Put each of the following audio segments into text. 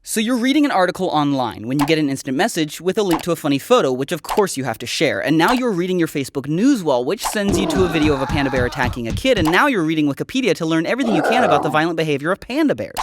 So you're reading an article online when you get an instant message with a link to a funny photo, which of course you have to share. And now you're reading your Facebook news wall, which sends you to a video of a panda bear attacking a kid. And now you're reading Wikipedia to learn everything you can about the violent behavior of panda bears.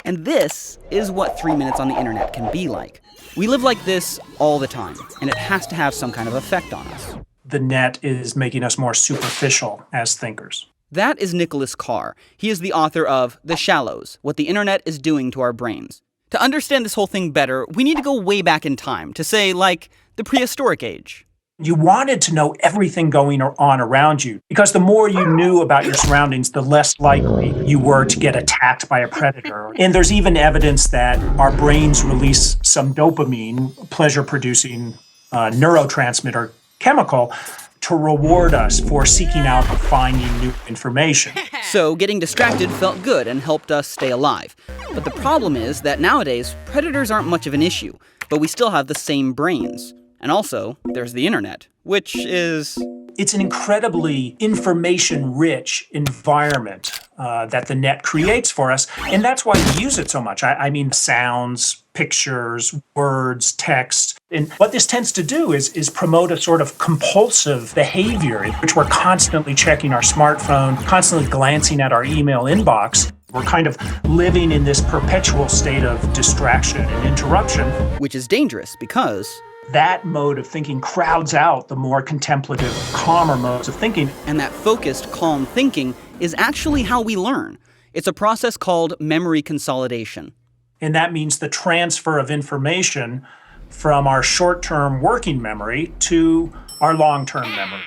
And this is what 3 minutes on the internet can be like. We live like this all the time, and it has to have some kind of effect on us. The net is making us more superficial as thinkers. That is Nicholas Carr. He is the author of The Shallows, What the Internet is Doing to Our Brains. To understand this whole thing better, we need to go way back in time, to say, like, the prehistoric age. You wanted to know everything going on around you, because the more you knew about your surroundings, the less likely you were to get attacked by a predator. And there's even evidence that our brains release some dopamine, pleasure-producing neurotransmitter chemical, to reward us for seeking out and finding new information. So getting distracted felt good and helped us stay alive. But the problem is that nowadays, predators aren't much of an issue, but we still have the same brains. And also, there's the internet, which is... It's an incredibly information-rich environment that the net creates for us, and that's why we use it so much. I mean, sounds, pictures, words, text. And what this tends to do is promote a sort of compulsive behavior in which we're constantly checking our smartphone, constantly glancing at our email inbox. We're kind of living in this perpetual state of distraction and interruption. Which is dangerous because... that mode of thinking crowds out the more contemplative, calmer modes of thinking. And that focused, calm thinking is actually how we learn. It's a process called memory consolidation. And that means the transfer of information from our short-term working memory to our long-term memory.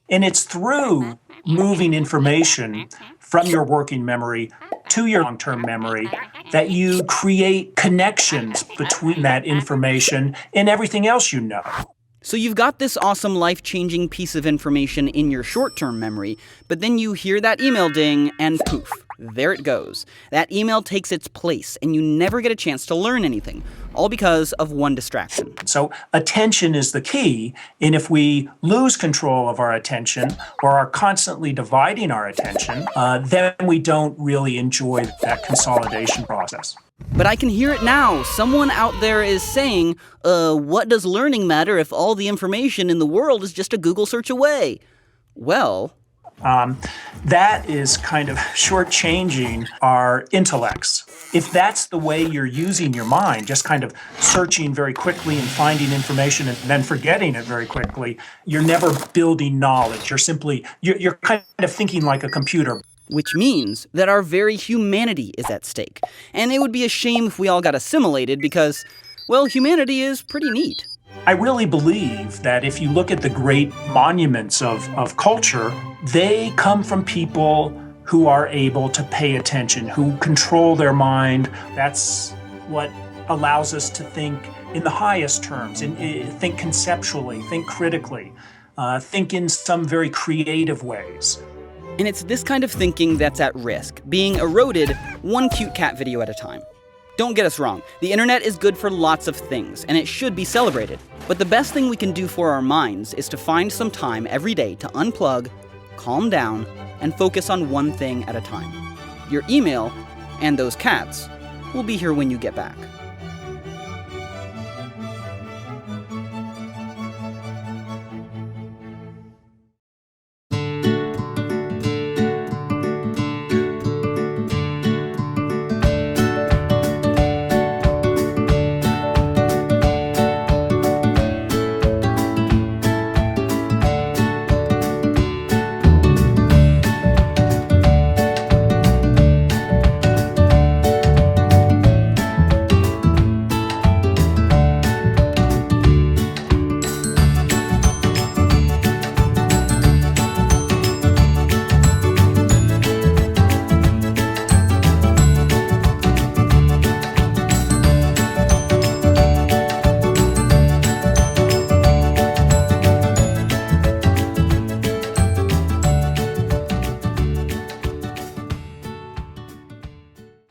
And it's through moving information from your working memory to your long-term memory that you create connections between that information and everything else you know. So you've got this awesome life-changing piece of information in your short-term memory, but then you hear that email ding and poof, there it goes. That email takes its place and you never get a chance to learn anything, all because of one distraction. So attention is the key, and if we lose control of our attention or are constantly dividing our attention, then we don't really enjoy that consolidation process. But I can hear it now. Someone out there is saying, what does learning matter if all the information in the world is just a Google search away? Well... that is kind of shortchanging our intellects. If that's the way you're using your mind, just kind of searching very quickly and finding information and then forgetting it very quickly, you're never building knowledge. You're kind of thinking like a computer. Which means that our very humanity is at stake. And it would be a shame if we all got assimilated because, well, humanity is pretty neat. I really believe that if you look at the great monuments of culture, they come from people who are able to pay attention, who control their mind. That's what allows us to think in the highest terms, and think conceptually, think critically, think in some very creative ways. And it's this kind of thinking that's at risk, being eroded one cute cat video at a time. Don't get us wrong, the internet is good for lots of things, and it should be celebrated. But the best thing we can do for our minds is to find some time every day to unplug, calm down, and focus on one thing at a time. Your email, and those cats, will be here when you get back.